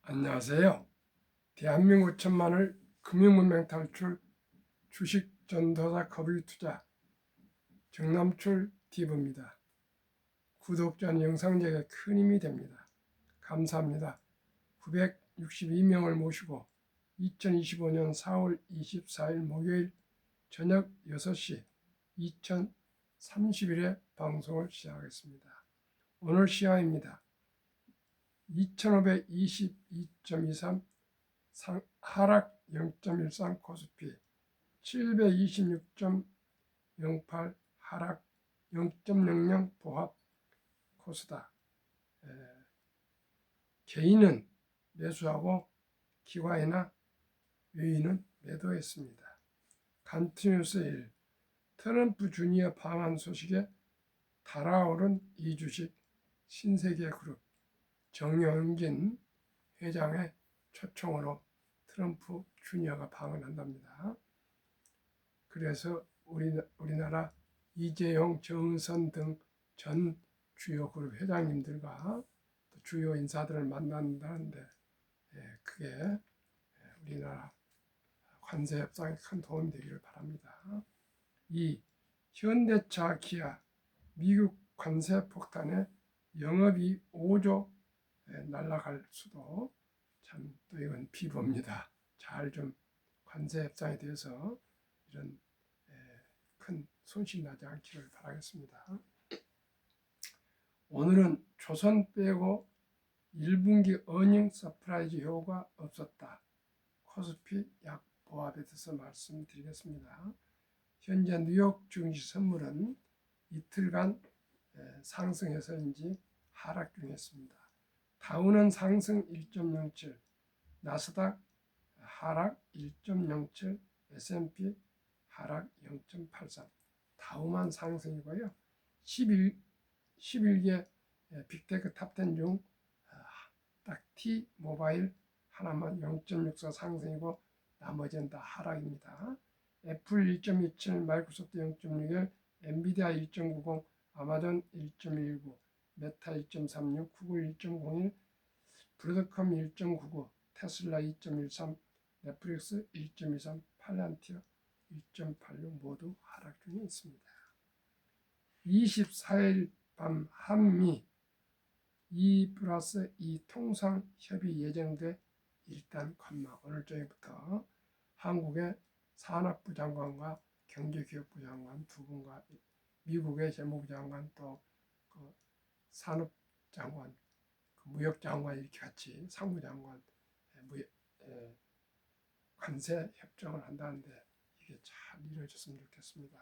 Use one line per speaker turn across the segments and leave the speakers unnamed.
안녕하세요. 대한민국 천만을 금융문맹 탈출 주식 전도사 거북이 투자 정남출 디브입니다. 구독자는 영상 제게 큰 힘이 됩니다. 감사합니다. 962명을 모시고 2025년 4월 24일 목요일 저녁 6시 2030일에 방송을 시작하겠습니다. 오늘 시황입니다. 2522.23 하락 0.13 코스피 726.08 하락 0.00 보합 코스닥. 개인은 매수하고 기관이나 외인은 매도했습니다. 간트뉴스 1 트럼프 주니어 방한 소식에 달아오른 이주식 신세계그룹 정영진 회장의 초청으로 트럼프 주니어가 방한한답니다. 그래서 우리나라 이재용, 정의선 등 전 주요 그룹 회장님들과 주요 인사들을 만난다는데 그게 우리나라 관세 협상에 큰 도움이 되기를 바랍니다. 2. 현대차, 기아 미국 관세 폭탄에 영업이 5조 날아갈 수도 참 또 이건 비보입니다. 잘 좀 관세 협상에 대해서 이런 큰 손실 나지 않기를 바라겠습니다. 오늘은 조선 빼고 1분기 어닝 서프라이즈 효과가 없었다. 코스피 약 보합에 대해서 말씀드리겠습니다. 현재 뉴욕 증시 선물은 이틀간 상승해서인지 하락 중이었습니다. 다우는 상승 1.07, 나스닥 하락 1.07, S&P 하락 0.83, 다우만 상승이고요. 11개 빅테크 탑10 중 딱 T모바일 하나만 0.64 상승이고 나머지는 다 하락입니다. 애플 1.27, 마이크로소프트 0.61, 엔비디아 1.90, 아마존 1.19, 메타 1.36, 구글 1.01, 브로드컴 1.99, 테슬라 2.13, 넷플릭스 1.23, 팔란티어 1.86 모두 하락 중에 있습니다. 24일 밤 한미 2+2 통상 협의 예정돼 일단 건망. 오늘 저녁부터 한국의 산업부 장관과 경제기업부 장관 두 분과 미국의 재무부 장관 또 그 산업장관, 그 무역장관 이렇게 같이 상무장관 관세 협정을 한다는데 이게 잘 이루어졌으면 좋겠습니다.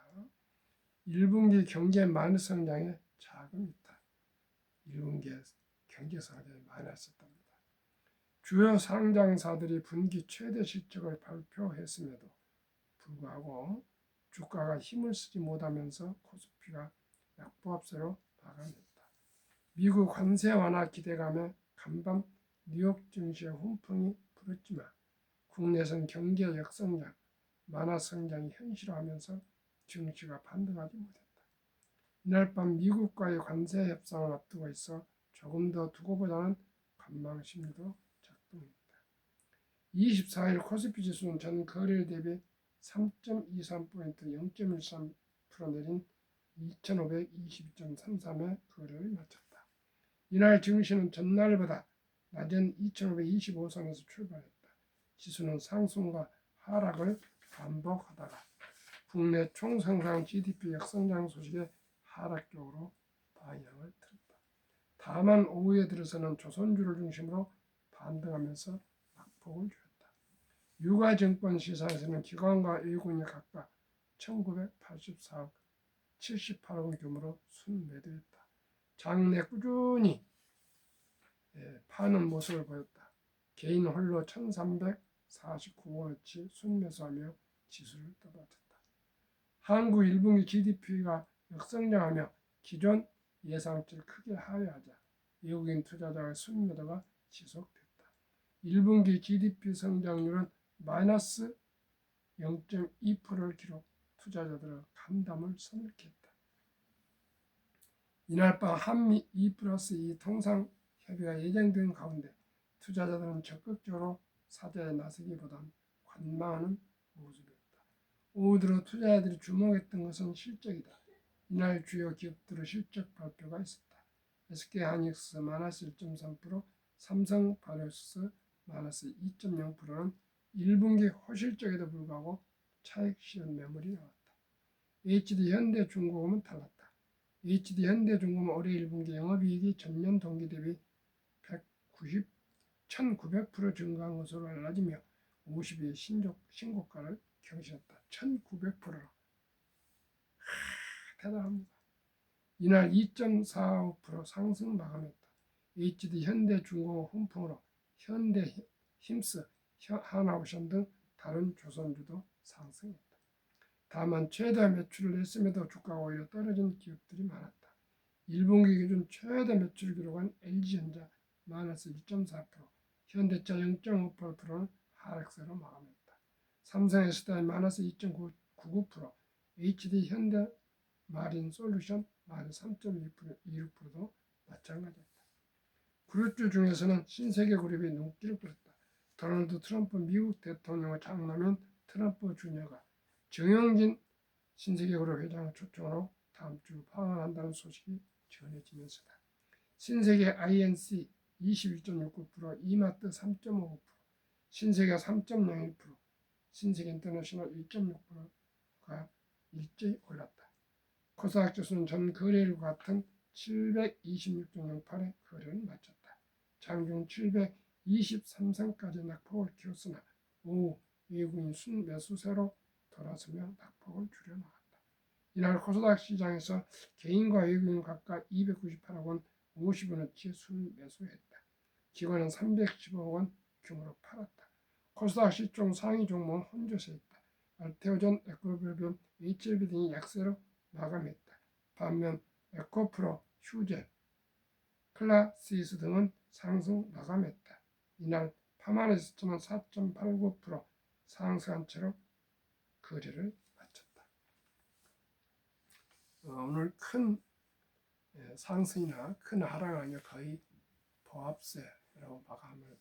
1분기 경제 마이너스 성장에 자금이 있다. 1분기에 경제 성장이 마이너스였답니다. 주요 상장사들이 분기 최대 실적을 발표했음에도 불구하고 주가가 힘을 쓰지 못하면서 코스피가 약보합세로 마감했다. 미국 관세 완화 기대감에 간밤 뉴욕 증시의 훈풍이 불었지만 국내선 경제 역성장, 만화 성장이 현실화하면서 증시가 반등하지 못했다. 이날 밤 미국과의 관세 협상을 앞두고 있어 조금 더 두고보자는 관망 심리도 작동했다. 24일 코스피 지수는 전 거래일 대비 3.23포인트 0.13% 내린 2522.33에 거래를 마쳤다. 이날 증시는 전날보다 낮은 2525선에서 출발했다. 지수는 상승과 하락을 반복하다가 국내 총생산 GDP 역성장 소식에 하락적으로 방향을 틀었다. 다만 오후에 들어서는 조선주를 중심으로 반등하면서 낙폭을 주었다. 유가증권 시사에서는 기관과 외국인이 각각 1984억, 78억 원 규모로 순매도했다. 장내 꾸준히 파는 모습을 보였다. 개인 홀로 1349원어치 순매수하며 지수를 떠받쳤다. 한국 1분기 GDP가 역성장하며 기존 예상치를 크게 하회하자 외국인 투자자의 순매도가 지속됐다. 1분기 GDP 성장률은 마이너스 0.2%를 기록, 투자자들은 감담을 서늘케 했다. 이날 밤 한미 2+2 통상 협의가 예정된 가운데 투자자들은 적극적으로 사자에 나서기보단 관망하는 모습이었다. 오후 들어 투자자들이 주목했던 것은 실적이다. 이날 주요 기업들의 실적 발표가 있었다. SK하이닉스 마이너스 1.3%, 삼성바이오로스 마이너스 2.0%는 1분기 호실적에도 불구하고 차익 실현 매물이 나왔다. HD현대중공업은 달랐다. HD현대중공업은 올해 1분기 영업이익이 전년 동기 대비 1900% 증가한 것으로 알려지며 52의 신고가를 경신했다. 1900%로. 대단합니다. 이날 2.45% 상승 마감했다. HD 현대중공업 훈풍으로 현대힘스, 하나오션 등 다른 조선주도 상승했다. 다만 최대 매출을 냈음에도 주가가 오히려 떨어진 기업들이 많았다. 1분기 기준 최대 매출을 기록한 LG전자 마이너스 1.4%, 현대차 0.58%는 하락세로 마감했다. 삼성에스다이 마이너스 2.99%, HD 현대 마린 솔루션 마이너스 3.26%도 마찬가지였다. 그룹주 중에서는 신세계 그룹이 눈길을 끌었다. 도널드 트럼프 미국 대통령의 장남인 트럼프 주니어가 정영진 신세계그룹 회장을 초청으로 다음 주 방한한다는 소식이 전해지면서다. 신세계 INC 21.69%, 이마트 3.59%, 신세계 3.01%, 신세계 인터내셔널 1.6%가 일제히 올랐다. 코스닥 지수는 전 거래일과 같은 726.08의 거래를 마쳤다. 장중 723선까지 낙폭을 키웠으나 오후 외국인 순매수세로 돌아서며 낙폭을 줄여나갔다. 이날 코스닥 시장에서 개인과 외국인 각각 298억 원 50원어치 순매수했다. 기관은 315억 원 규모로 팔았다. 코스닥 시총 상위 종목은 혼조세였다. 알테오전, 에코베르, HLB 등이 약세로 마감했다. 반면 에코프로, 휴젤, 클라시스 등은 상승 마감했다. 이날 파마레스트는 4.89% 상승한 채로 거래를 마쳤다. 오늘 큰 상승이나 큰 하락 아니라 거의 보합세로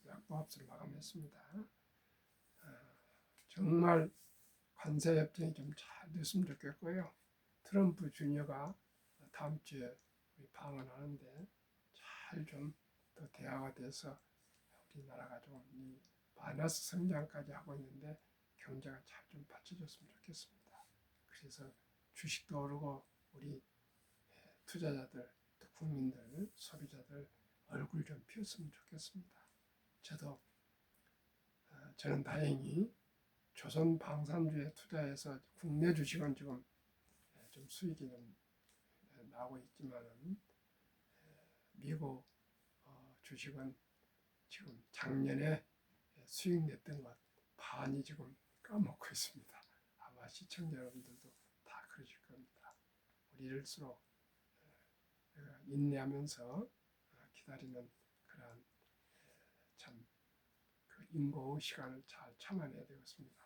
약보합세로 마감했습니다. 정말 관세 협정이 좀 잘 됐으면 좋겠고요. 트럼프 주니어가 다음 주에 우리 방한하는데 잘 좀 더 대화가 돼서 우리나라가 좀 이 마이너스 성장까지 하고 있는데 경제가 잘 좀 받쳐줬으면 좋겠습니다. 그래서 주식도 오르고 우리 투자자들, 또 국민들, 소비자들 얼굴 좀 피웠으면 좋겠습니다. 저는 다행히 조선 방산주에 투자해서 국내 주식은 지금 좀 수익이 좀 나고 있지만은 미국 주식은 지금 작년에 수익 냈던 것 반이 지금 까먹고 있습니다. 아마 시청자 여러분들도 다 그러실 겁니다. 우리일수록 인내하면서 기다리는 그러한 참 그 인고의 시간을 잘 참아내야 되겠습니다.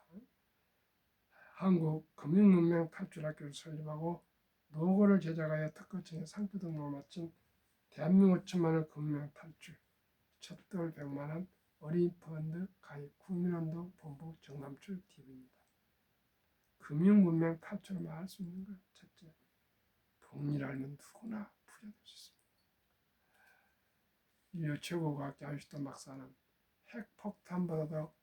한국 금융문명 탈출학교를 설립하고 노고를 제작하여 특허청에 상표 등록을 마친 대한민국 천만을 금융 탈출 첫돌 100만원 어린이 펀드 가입 국민운동 본부 정남출 TV입니다. 금융문명 탈출을 할 수 있는 것 첫째, 복리를 알면 누구나 부자 될 수 있습니다. 인류 최고 과학자 아인슈타인 박사는 핵폭탄보다도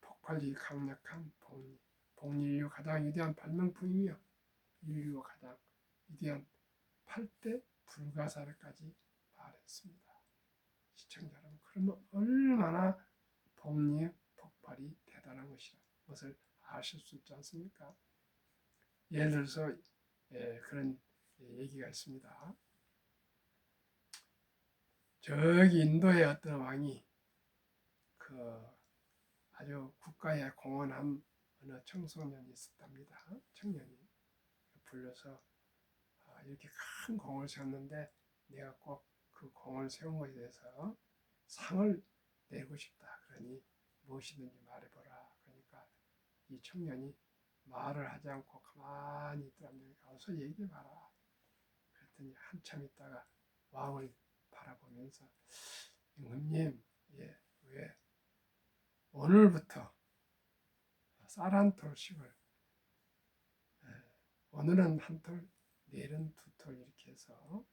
폭발력이 강력한 복리, 인류 가장 위대한 발명품이며 인류가 가장 위대한 8대 불가사리까지 말했습니다. 시청자 여러분, 그러면 얼마나 복리의 폭발이 대단한 것을 아실 수 있지 않습니까? 예를 들어서 그런 얘기가 있습니다. 저기 인도의 어떤 왕이 아주 국가에 공헌한 어느 청소년이 있었답니다. 청년이 불러서 이렇게 큰 공을 세웠는데 내가 꼭 그 공을 세운 것에 대해서 상을 내고 싶다. 그러니 무엇이든지 말해보라. 그러니까 이 청년이 말을 하지 않고 가만히 있더랍니다. 가서 얘기해봐라. 그랬더니 한참 있다가 왕을 바라보면서 임금님, 예, 왜 오늘부터 쌀 한 톨씩을 오늘은 한 톨, 내일은 두 톨 이렇게 해서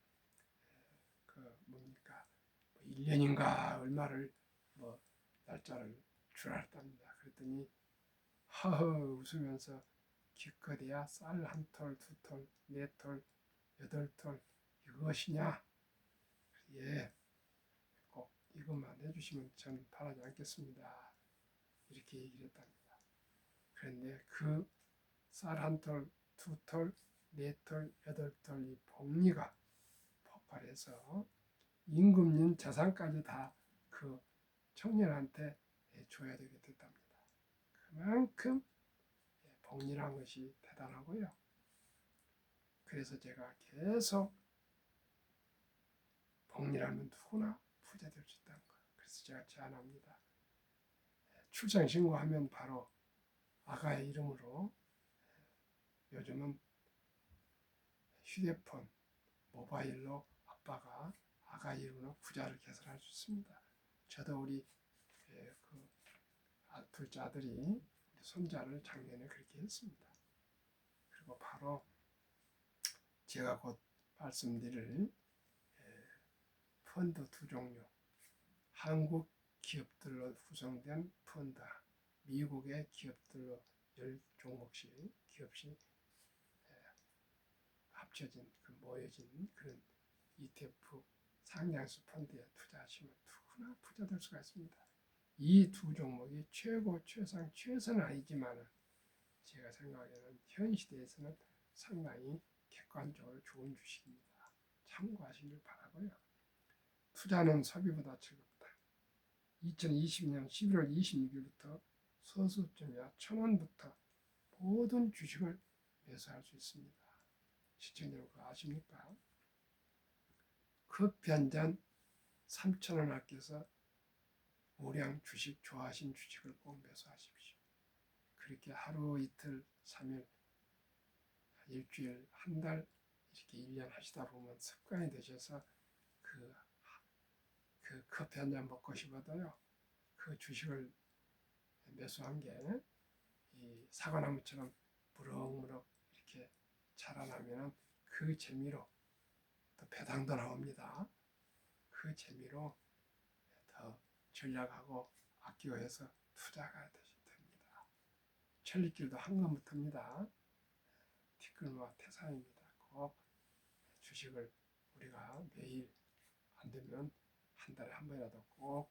그 뭡니까 1년인가 얼마를 뭐 날짜를 줄알았답니다. 그랬더니 허허 웃으면서 기껏해야 쌀 한 톨, 두 톨, 네 톨, 여덟 톨 이것이냐? 예, 꼭 이것만 해주시면 저는 바라지 않겠습니다. 이렇게 얘기를 했답니다. 그런데 그 쌀 한 톨, 두 톨, 네 톨, 여덟 톨 이 복리가 폭발해서 임금님 재산까지 다 그 청년한테 줘야 되게 됐답니다. 그만큼 복리란 것이 대단하고요. 그래서 제가 계속 복리라면 누구나 부자 될 수 있다는 거예요. 그래서 제가 제안합니다. 출생 신고하면 바로 아가의 이름으로 요즘은 휴대폰, 모바일로 아빠가 아가 이름으로 부자를 개설할 수 있습니다. 저도 우리 그 둘째 아들이 우리 손자를 작년에 그렇게 했습니다. 그리고 바로 제가 곧 말씀드릴 펀드 두 종류, 한국 기업들로 구성된 펀드, 미국의 기업들로 10종목씩 기업씩 합쳐진 모여진 그런 ETF 상장수 펀드에 투자하시면 누구나 부자 될 수가 있습니다. 이 두 종목이 최고, 최상, 최선은 아니지만 제가 생각하기에는 현 시대에서는 상당히 객관적으로 좋은 주식입니다. 참고하시길 바라고요. 투자는 소비보다 즐겁다. 2020년 11월 26일부터 서수점이야 1,000원부터 모든 주식을 매수할 수 있습니다. 시청자 여러분 아십니까? 커피 한 잔 3,000원 아껴서 우량 주식 좋아하신 주식을 꼭 매수하십시오. 그렇게 하루 이틀 3일 일주일 한 달 이렇게 1년 하시다 보면 습관이 되셔서 그 커피 한 잔 먹고 싶어도요 그 주식을 매수한 게 이 사과나무처럼 무럭무럭 이렇게 자라나면 그 재미로 또 배당도 나옵니다. 그 재미로 더 전략하고 아끼고 해서 투자가 됩니다. 천리길도 한금부터입니다. 티끌모아 태산입니다. 꼭 주식을 우리가 매일 안 되면 한 달에 한 번이라도 꼭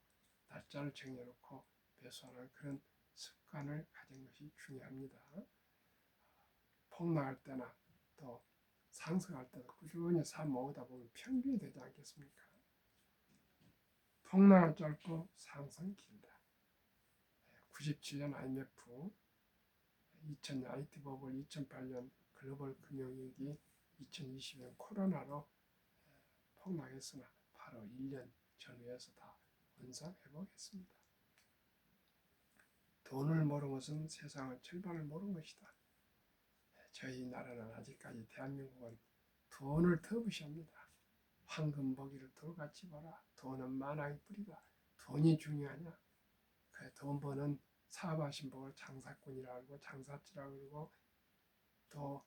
날짜를 정해놓고 매수하는 그런 습관을 가진 것이 중요합니다. 폭락할 때나 또 상승할 때도 꾸준히 사 모으다 보면 평균이 되지 않겠습니까? 폭락은 짧고 상승은 길다. 97년 IMF, 2000년 IT 버블, 2008년 글로벌 금융위기, 2020년 코로나로 폭락했으나 바로 1년 전후에서 다 원상회복했습니다. 돈을 모르는 것은 세상의 절반을 모르는 것이다. 저희 나라는 아직까지 대한민국은 돈을 더 무시합니다. 황금 보기를 돌같이 봐라. 돈은 만왕의 뿌리다. 돈이 중요하냐? 그 돈 버는 사업하신 분을 장사꾼이라고 그러고 장사치라고 그러고 또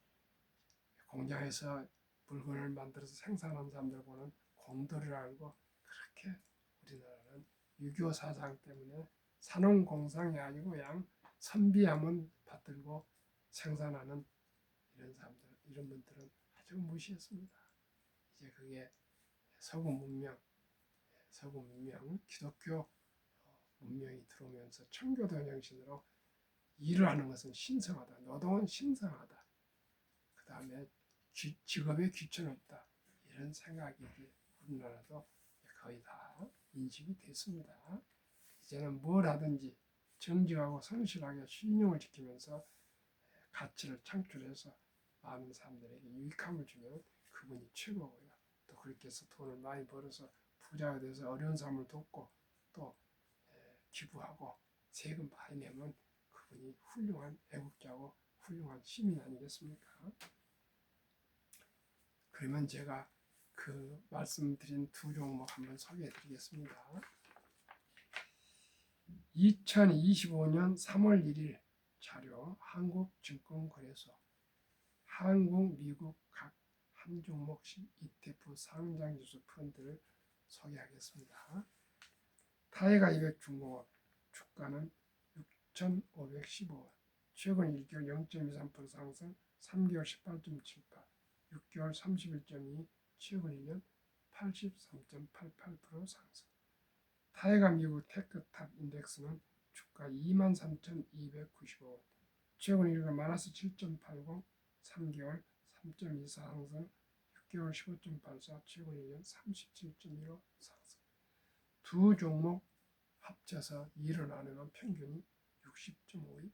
공장에서 물건을 만들어서 생산하는 사람들 보는 공돌이라고 그러고 그렇게 우리나라는 유교 사상 때문에 산업공상이 아니고 양 선비함은 받들고 생산하는 이런 사람들, 이런 분들은 아주 무시했습니다. 이제 그게 서구 문명, 기독교 문명이 들어오면서 청교도 정신으로 일을 하는 것은 신성하다. 노동은 신성하다. 그 다음에 직업에 귀천은 없다. 이런 생각이 우리나라도 거의 다 인식이 됐습니다. 이제는 뭘 하든지 정직하고 성실하게 신용을 지키면서 가치를 창출해서 많은 사람들에게 유익함을 주면 그분이 최고고요. 또 그렇게 해서 돈을 많이 벌어서 부자가 돼서 어려운 사람을 돕고 또 기부하고 세금 많이 내면 그분이 훌륭한 애국자고 훌륭한 시민 아니겠습니까? 그러면 제가 그 말씀드린 두 종목 한번 소개해 드리겠습니다. 2025년 3월 1일 자료 한국증권거래소 한국, 미국 각 한 종목씩 ETF 상장지수 펀드를 소개하겠습니다. 타이가 200 중공업 주가는 6,515원, 최근 1개월 0.23% 상승, 3개월 18.78, 6개월 31.2, 최근 2년 83.88% 상승. 타이가 미국 테크탑 인덱스는 주가 23,295원, 최근 1개월 마이너스 7.80, 3개월 3.24 상승, 6개월 15.84, 최근 1년 37.15 상승. 두 종목 합쳐서 일을 나누면 평균이 60.52%.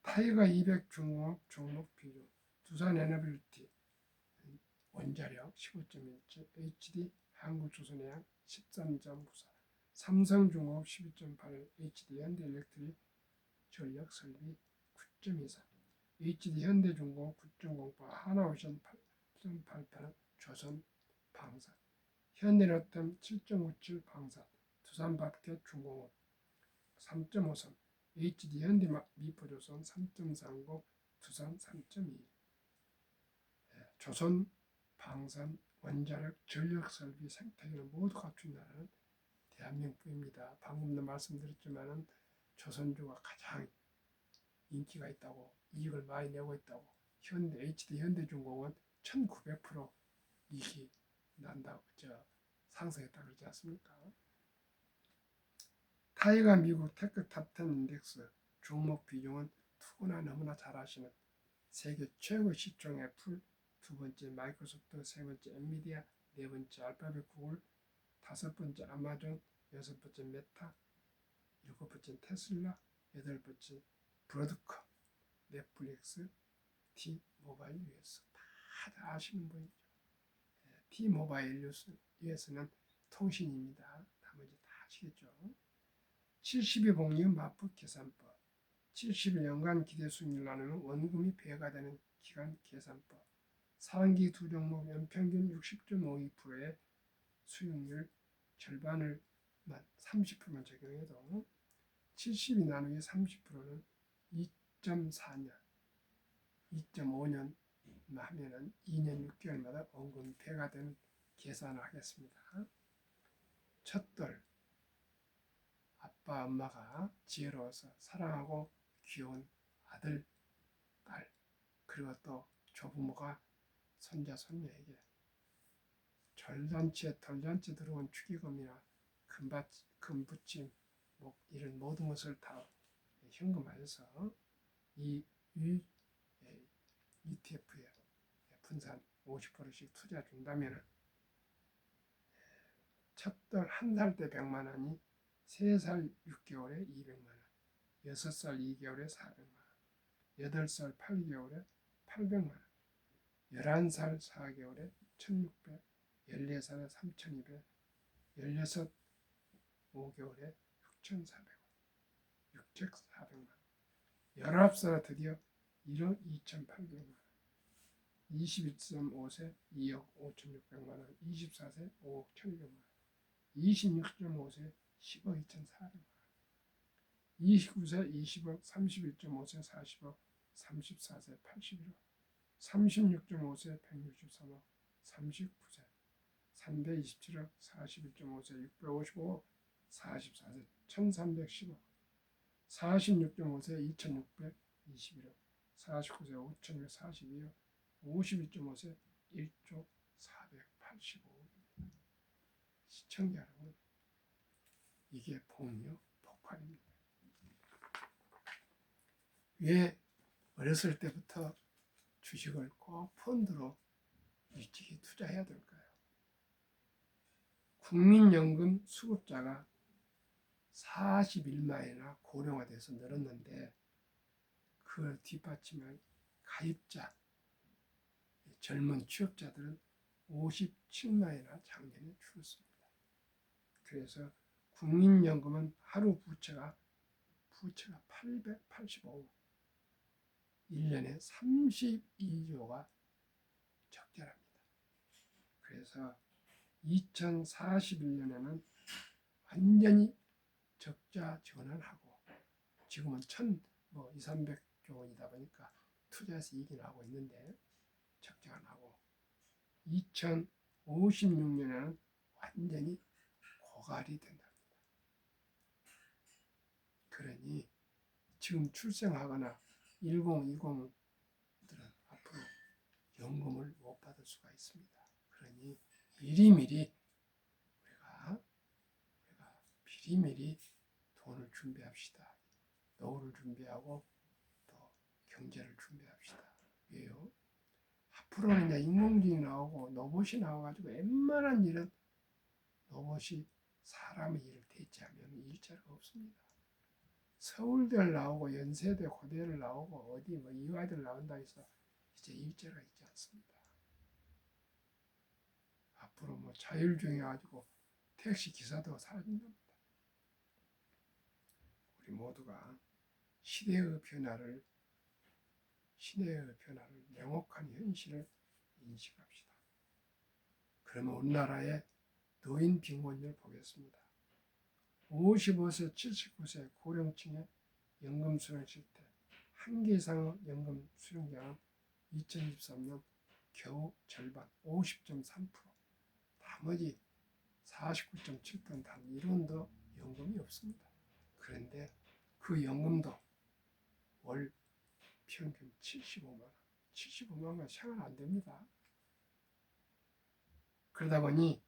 타이거 200 중공업 종목 비중, 두산 에너빌티 원자력 15.17, HD 한국조선해양 13.94, 삼성중공업 12.81, HD 현대일렉트릭 전력설비 9.24, HD 현대중공업 9.08, 하나오션 8.88, 조선방산, 현대로템 7.97 방산, 두산바켓 중공업 3.53, HD 현대미포조선 3.30, 두산 3.2, 조선 방산 원자력 전력설비 생태계를 모두 갖춘 나라는 대한민국입니다. 방금도 말씀드렸지만은 조선주가 가장 인기가 있다고, 이익을 많이 내고 있다고, HD 현대중공업은 1900% 이익이 난다고 상승했다고 그러지 않습니까? 타이가 미국 테크탑10 인덱스 종목 비중은 누구나 너무나 잘 아시는 세계 최고 시총 애플, 두 번째 마이크로소프트, 세 번째 엔비디아, 네 번째 알파벳 구글, 다섯 번째 아마존, 여섯 번째 메타, 일곱 번째 테슬라, 여덟 번째 브로드컴, 넷플릭스, T-모바일 US. 다 아시는 분이죠. T-모바일 US는 통신입니다. 나머지 다 아시겠죠. 70일 복리 마프 계산법, 70일연간 기대수익률 나누면 원금이 배가 되는 기간 계산법, 상기 두 종목 연평균 60.52%의 수익률 절반을 30%만 적용해도 70이 나누기 30%는 2.4년, 2.5년 하면은 2년 6개월마다 원금이 배가 되는 계산을 하겠습니다. 첫돌, 아빠 엄마가 지혜로워서 사랑하고 귀여운 아들, 딸, 그리고 또 조부모가 손자, 손녀에게 절잔치에 덜잔치 들어온 축의금이나 금부침, 이런 모든 것을 다 현금화해서 이 ETF에 분산 50%씩 투자해 준다면 첫돌 한 살 때 100만 원이 3살 6개월에 200만 원, 6살 2개월에 400만 원, 8살 8개월에 800만 원, 11살 4개월에 1600, 14살에 3200, 16 5개월에 6400원, 6400만 원, 19살에 드디어 1억 2800만 원, 21.5세 2억 5600만 원, 24세 5억 1200만 원, 26.5세 10억 2400만 원, 29세 20억, 31.5세 40억, 34세 81억, 36.5세 163억, 39세 327억, 41.5세 655억, 44세 1310억, 46.5세 2621억, 49세 5242억, 52.5세 1조 485억입니다. 시청자 여러분, 이게 복리요 폭발입니다. 왜 어렸을 때부터 주식을 꼭 펀드로 일찍이 투자해야 될까요? 국민연금 수급자가 41만이나 고령화돼서 늘었는데 그걸 뒷받침할 가입자, 젊은 취업자들은 57만이나 작년에 줄었습니다. 그래서 국민연금은 하루 부채가 885억, 1년에 32조가 적자랍니다. 그래서 2041년에는 완전히 적자 전환하고 지금은 1,200~300조 원이다 보니까 투자해서 이익이 나고 있는데 적자가 나고 2056년에는 완전히 고갈이 된답니다. 그러니 지금 출생하거나 1020들은 앞으로 연금을 못 받을 수가 있습니다. 그러니 미리미리 우리가 미리미리 돈을 준비합시다. 노후를 준비하고 또 경제를 준비합시다. 왜요? 앞으로는 이제 인공지능이 나오고 로봇이 나와가지고 웬만한 일은 로봇이 사람의 일을 대체하면 일자리가 없습니다. 서울대를 나오고 연세대, 고대를 나오고 어디 이화여대를 나온다 해서 이제 일자리가 있지 않습니다. 앞으로 자율주행 해가지고 택시 기사도 사라진답니다. 우리 모두가 시대의 변화를 명확한 현실을 인식합시다. 그러면 우리나라의 노인 빈곤율 보겠습니다. 55세, 79세 고령층의 연금 수령 실태 한 개 이상 연금 수령자는 2023년 겨우 절반 50.3%, 나머지 49.7%는 단 1원도 연금이 없습니다. 그런데 그 연금도 월 평균 75만 원 생활 안 됩니다. 그러다 보니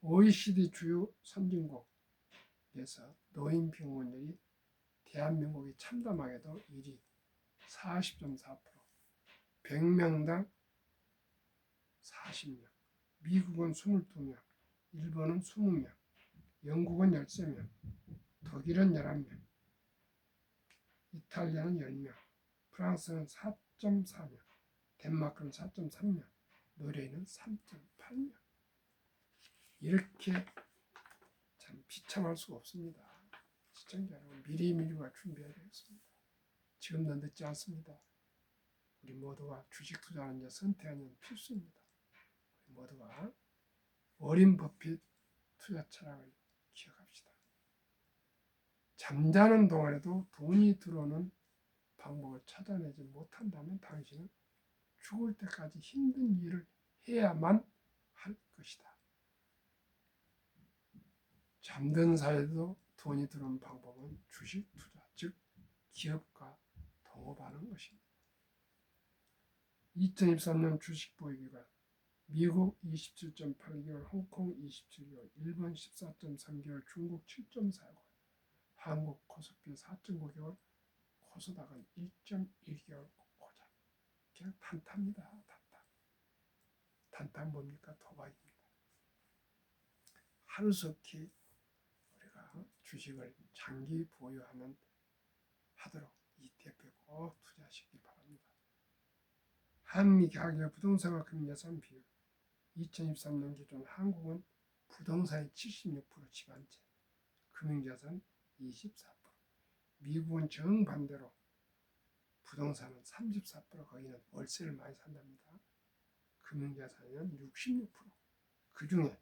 OECD 주요 선진국에서 노인 빈곤율이 대한민국이 참담하게도 1위 40.4%, 100명당 40명, 미국은 22명, 일본은 20명, 영국은 13명, 독일은 11명, 이탈리아는 10명, 프랑스는 4.4명, 덴마크는 4.3명, 노르웨이는 3.8명. 이렇게 참 비참할 수가 없습니다. 시청자 여러분, 미리미리가 준비해야 되겠습니다. 지금도 늦지 않습니다. 우리 모두가 주식 투자하는 데 선택하는 필수입니다. 우리 모두가 워렌 버핏 투자 철학을 기억합시다. 잠자는 동안에도 돈이 들어오는 방법을 찾아내지 못한다면 당신은 죽을 때까지 힘든 일을 해야만 할 것이다. 잠든 사이에도 돈이 들어오는 방법은 주식 투자, 즉 기업과 동업하는 것입니다. 2023년 주식 보유기간 미국 27.8개월, 홍콩 27개월, 일본 14.3개월, 중국 7.4개월, 한국 코스피 4.9개월, 코스닥은 1.1개월 고작. 그냥 단타입니다. 단타 뭡니까? 도박입니다. 하루속히 우리가 주식을 장기 보유하도록 ETF에 꼭 투자하시기 바랍니다. 한미 가계 부동산과 금융자산 비율 2023년 기준 한국은 부동산이 76% 집안채, 금융자산 24%, 미국은 정반대로 부동산은 34%, 거기는 월세를 많이 산답니다. 금융자산은 66%. 그 중에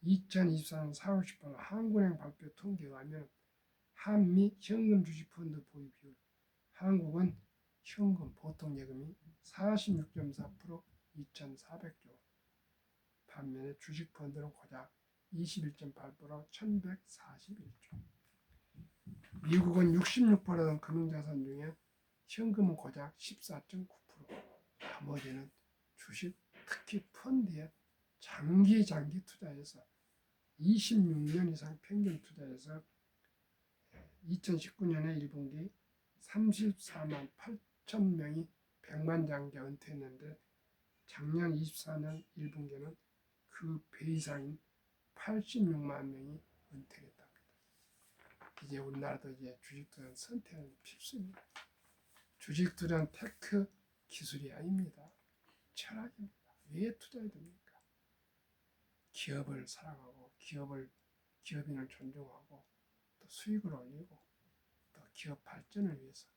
2024년 4월 18일 한국은행 발표 통계에 의하면 한미 현금 주식 펀드 보유 비율, 한국은 현금 보통 예금이 46.4%, 2,400조, 반면에 주식 펀드는 고작 21.8%, 1,141조. 미국은 66%는 금융자산 중에 현금은 고작 14.9%, 나머지는 주식, 특히 펀드에 장기 투자해서 26년 이상 평균 투자해서 2019년에 1분기 34만 8천 명이 100만 장기 은퇴했는데 작년 24년 1분기에는 그 배 이상인 86만 명이 은퇴했답니다. 이제 우리나라도 이제 주식 투자는 선택은 필수입니다. 주식 투자는 테크 기술이 아닙니다. 철학입니다. 왜 투자해야 됩니까? 기업을 사랑하고 기업인을 존중하고 또 수익을 올리고 또 기업 발전을 위해서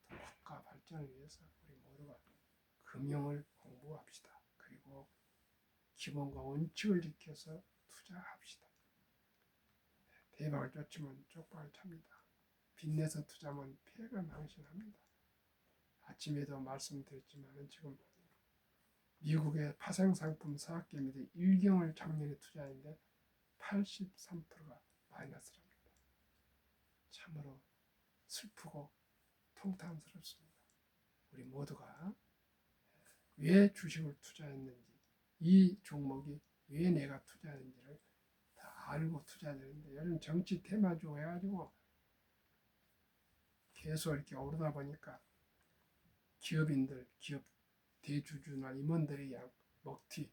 또 국가 발전을 위해서 우리 모두가 금융을 공부합시다. 그리고 기본과 원칙을 지켜서 투자합시다. 대박을 쫓으면 쪽박을 찹니다. 빚내서 투자하면 폐가 망신합니다. 아침에도 말씀드렸지만 지금 미국의 파생상품 사학개미들 1경을 작년에 투자했는데 83%가 마이너스랍니다. 참으로 슬프고 통탄스럽습니다. 우리 모두가 왜 주식을 투자했는지, 이 종목이 왜 내가 투자했는지를 다 알고 투자해야 되는데, 요즘 정치 테마주 해가지고 계속 이렇게 오르다 보니까 기업인들, 기업 대주주나 임원들이 그냥 먹튀,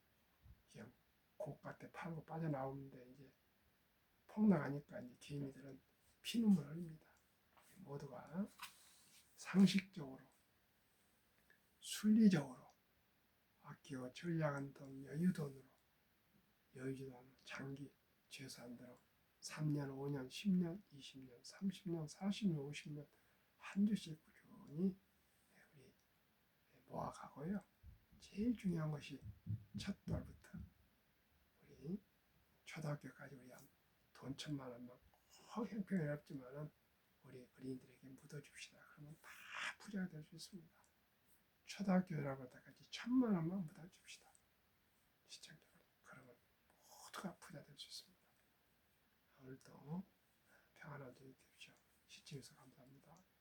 그냥 고가때 팔고 빠져나오는데 이제 폭락하니까 이제 개미들은 피눈물 흘립니다. 모두가 상식적으로, 순리적으로 아끼고 전략한 돈, 여유돈으로, 여유도 않은 장기 재산대로 3년, 5년, 10년, 20년, 30년, 40년, 50년 한 주씩 꾸준히 우리 모아가고요. 제일 중요한 것이 첫 돌부터 우리 초등학교까지 우리 돈 1,000만 원만 형편이 없지만은 우리 어린이들에게 묻어줍시다. 그러면 다 부자가 될 수 있습니다. 초등학교 들어갈 때까지 1,000만 원만 묻어줍시다. 시청자 그러면 모두가 부자 될 수 있습니다. 오늘도 평안한 저녁 되십시오. 시청해주셔서 감사합니다.